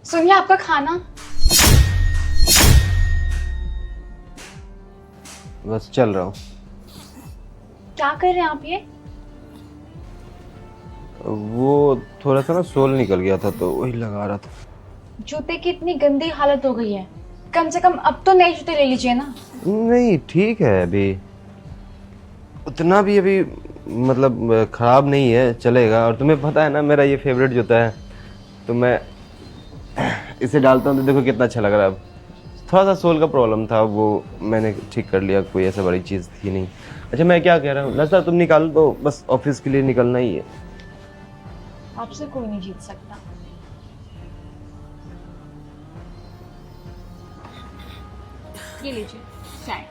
सुनिए आपका खाना। बस चल रहा हूँ। क्या कर रहे हैं आप ये? वो थोड़ा सा ना सोल निकल गया था तो वही लगा रहा था। जूते की इतनी गंदी हालत हो गई है, कम से कम अब तो नए जूते ले लीजिए ना। नहीं ठीक है अभी, उतना भी अभी मतलब खराब नहीं है, चलेगा। और तुम्हें पता है ना मेरा ये फेवरेट जूता है, तो मैं इसे डालता हूँ तो देखो कितना अच्छा लग रहा है। अब थोड़ा सा सोल का प्रॉब्लम था, वो मैंने ठीक कर लिया, कोई ऐसा बड़ी चीज़ थी नहीं। अच्छा मैं क्या कह रहा हूँ, नज़र तुम निकाल दो, बस ऑफिस के लिए निकलना ही है। आपसे कोई नहीं जीत सकता। ये लीजिए चाय।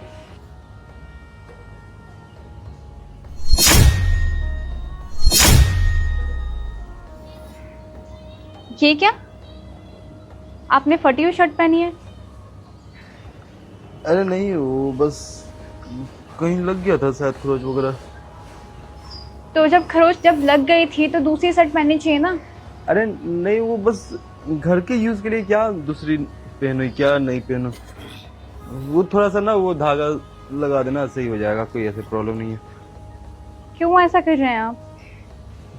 ये क्या? आपने फटी हुई शर्ट पहनी है। अरे नहीं, वो बस कहीं लग गया था शायद, खरोच वगैरह। तो जब लग गई थी तो दूसरी शर्ट पहननी चाहिए ना। अरे नहीं, वो बस घर के यूज के लिए, क्या दूसरी पहनो क्या नहीं पहनो, वो थोड़ा सा ना वो धागा लगा देना, सही हो जाएगा, कोई ऐसे प्रॉब्लम नहीं है। क्यों ऐसा कर रहे हैं आप?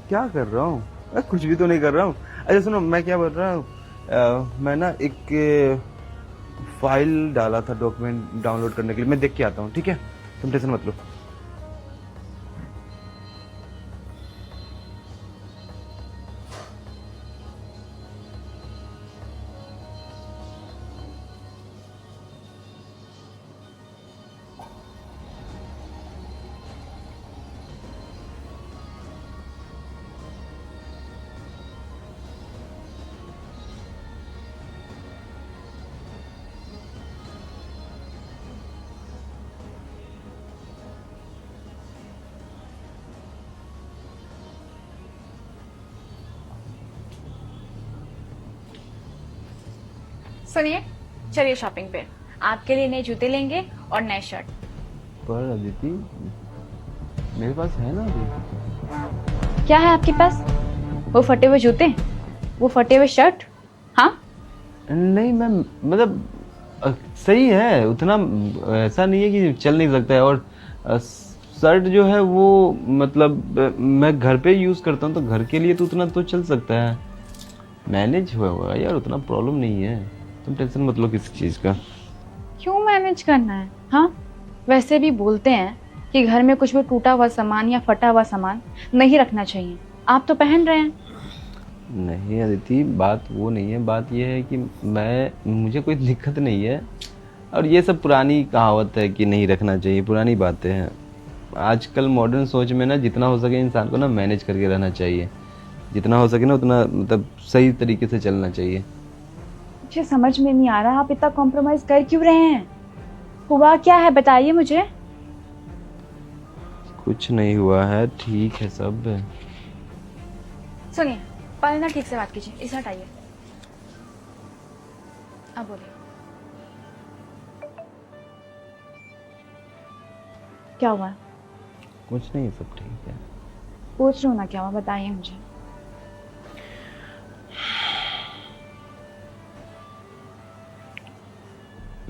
क्या कर रहा हूँ मैं? कुछ भी तो नहीं कर रहा हूँ। अच्छा सुनो, मैं क्या बोल रहा हूँ, मैं ना एक फाइल डाला था डॉक्यूमेंट डाउनलोड करने के लिए, मैं देख के आता हूँ, ठीक है? तुम टेंशन मत लो। सुनिए, चलिए शॉपिंग पे। आपके लिए नए जूते लेंगे और नए शर्ट। पर अदिति, मेरे पास है ना अभी। क्या है आपके पास? वो फटे हुए जूते, वो फटे हुए शर्ट। हाँ, नहीं मैम, मतलब सही है उतना, ऐसा नहीं है कि चल नहीं सकता है। और शर्ट जो है वो मतलब मैं घर पे यूज़ करता हूँ, तो घर के लिए तो उतना तो चल सकता है, मैनेज होगा यार, उतना प्रॉब्लम नहीं है। तुम टेंशन मत लो किसी चीज़ का। क्यों मैनेज करना है? हाँ, वैसे भी बोलते हैं कि घर में कुछ भी टूटा हुआ सामान या फटा हुआ सामान नहीं रखना चाहिए। आप तो पहन रहे हैं। नहीं अदिति, बात वो नहीं है, बात ये है कि मुझे कोई दिक्कत नहीं है। और ये सब पुरानी कहावत है कि नहीं रखना चाहिए, पुरानी बातें हैं। आजकल मॉडर्न सोच में ना जितना हो सके इंसान को ना मैनेज करके रहना चाहिए, जितना हो सके ना उतना मतलब सही तरीके से चलना चाहिए। मुझे समझ में नहीं आ रहा, आप इतना कॉम्प्रोमाइज कर क्यों रहे हैं? हुआ क्या है बताइए मुझे। कुछ नहीं हुआ है, ठीक है सब। सुनिए, पहले ना ठीक से बात कीजिए, इसे हटाइए। अब बोलिए, क्या हुआ? कुछ नहीं, सब ठीक है। पूछ रही हूँ ना, क्या हुआ बताइए मुझे।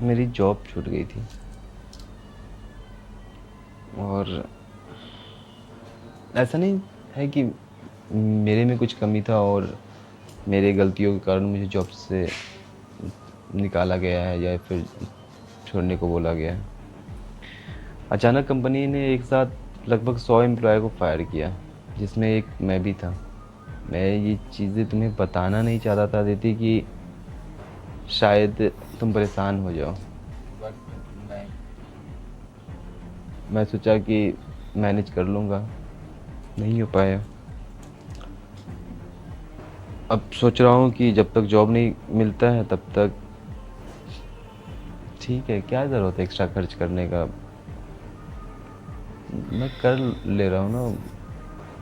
मेरी जॉब छूट गई थी, और ऐसा नहीं है कि मेरे में कुछ कमी था और मेरे गलतियों के कारण मुझे जॉब से निकाला गया है या फिर छोड़ने को बोला गया है। अचानक कंपनी ने एक साथ लगभग 100 एम्प्लॉय को फायर किया, जिसमें एक मैं भी था। मैं ये चीज़ें तुम्हें बताना नहीं चाहता था अदिति कि शायद तुम परेशान हो जाओ, बट मैं सोचा कि मैनेज कर लूँगा, नहीं हो पाया। अब सोच रहा हूँ कि जब तक जॉब नहीं मिलता है तब तक ठीक है, क्या ज़रूरत है एक्स्ट्रा खर्च करने का, मैं कर ले रहा हूँ ना।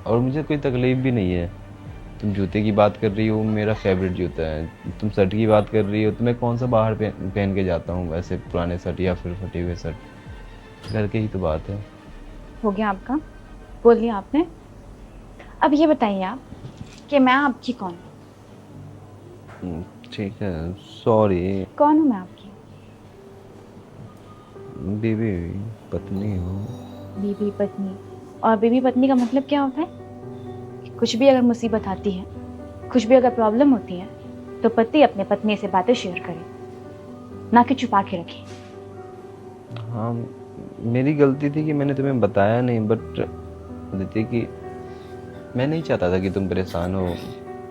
और मुझे कोई तकलीफ भी नहीं है। तुम जूते की बात कर रही हो, मेरा फेवरेट जूता है। तुम शर्ट की बात कर रही हो, तो मैं कौन सा बाहर पहन के जाता हूँ वैसे, पुराने शर्ट या फिर फटे हुए शर्ट, घर के ही तो बात है। हो गया आपका, बोल लिया आपने। अब ये बताइए आप कि मैं आपकी कौन? ठीक है, सॉरी। कौन हूँ मैं आपकी? बीवी पत्नी हो। बीवी पत्नी? और बीवी पत्नी का मतलब क्या होता है? कि कुछ भी अगर मुसीबत आती है, कुछ भी अगर प्रॉब्लम होती है, तो पति अपने पत्नी से बातें शेयर करे, ना कि छुपा के रखे। हाँ, मेरी गलती थी कि मैंने तुम्हें बताया नहीं, बट अदिति कि मैं नहीं चाहता था कि तुम परेशान हो।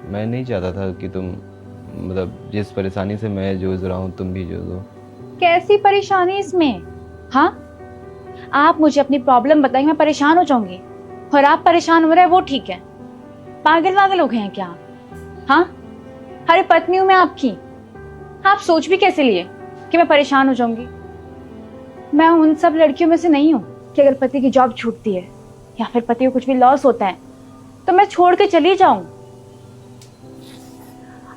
मैं नहीं चाहता था कि तुम, मतलब जिस परेशानी से मैं जूझ रहा हूँ तुम भी जूझो। कैसी परेशानी इसमें? हाँ, आप मुझे अपनी प्रॉब्लम बताइए, मैं परेशान हो जाऊंगी। और आप परेशान हो रहे हैं वो ठीक है। पागल वागल हो गए हैं क्या आप? हाँ, अरे पत्नी हूं मैं आपकी। आप सोच भी कैसे लिए कि मैं परेशान हो जाऊंगी? मैं उन सब लड़कियों में से नहीं हूं कि अगर पति की जॉब छूटती है या फिर पति को कुछ भी लॉस होता है तो मैं छोड़ के चली जाऊं।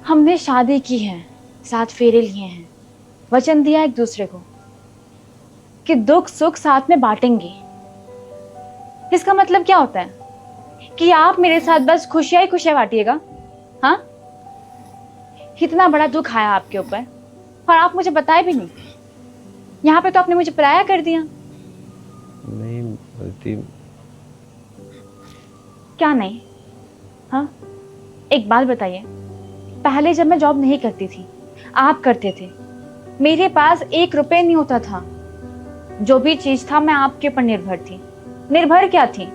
हमने शादी की है, 7 फेरे लिए हैं, वचन दिया एक दूसरे को कि दुख सुख साथ में बांटेंगे। इसका मतलब क्या होता है कि आप मेरे साथ बस खुशियां ही खुशियां बांटिएगा? हाँ, इतना बड़ा दुख आया आपके ऊपर और आप मुझे बताए भी नहीं। यहाँ पे तो आपने मुझे पराया कर दिया। नहीं अदिति। क्या नहीं? हाँ, एक बात बताइए, पहले जब मैं जॉब नहीं करती थी, आप करते थे, मेरे पास 1 रुपए नहीं होता था। जो भी चीज था मैं आपके ऊपर निर्भर थी। निर्भर क्या थी?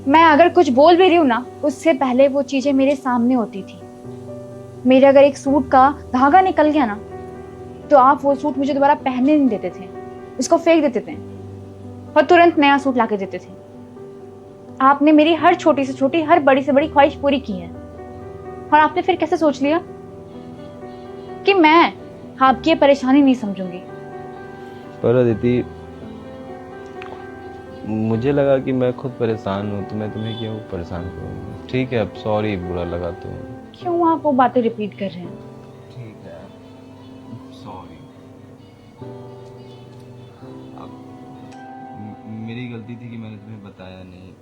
मैं अगर कुछ बोल भी रही हूं ना, उससे पहले वो चीजें मेरे सामने होती थी। मेरे अगर एक सूट का धागा निकल गया ना, तो आप वो सूट मुझे दोबारा पहनने नहीं देते थे, उसको फेंक देते थे और तुरंत नया सूट लाके देते थे। आपने मेरी हर छोटी से छोटी, हर बड़ी से बड़ी ख्वाहिश पूरी की है। और आपने फिर कैसे सोच लिया कि मैं आपकी ये परेशानी नहीं समझूंगी? पर अदिति, मुझे लगा कि मैं खुद परेशान हूँ तो मैं तुम्हें क्यों परेशान करूँगा। ठीक है, अब सॉरी, बुरा लगा तो। क्यों आप वो बातें रिपीट कर रहे हैं? ठीक है, सॉरी। अब मेरी गलती थी कि मैंने तुम्हें बताया नहीं।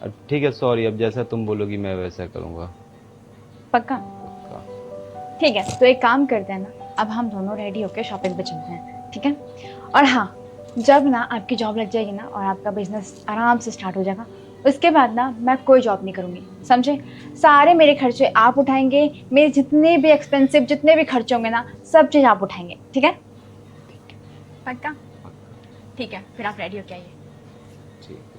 अब ठीक है, सॉरी। अब जैसा तुम बोलोगी मैं वैसा करूँगा। पक्का? ठीक है, तो एक काम करते हैं ना, अब हम दोनों रेडी होकर शॉपिंग पे चलते हैं, ठीक है? और हाँ, जब ना आपकी जॉब लग जाएगी ना और आपका बिजनेस आराम से स्टार्ट हो जाएगा, उसके बाद ना मैं कोई जॉब नहीं करूँगी, समझे? सारे मेरे खर्चे आप उठाएंगे, मेरे जितने भी एक्सपेंसिव जितने भी खर्चे होंगे ना, सब चीज़ आप उठाएंगे, ठीक है? पक्का? ठीक है, फिर आप रेडी होके आइए। ठीक।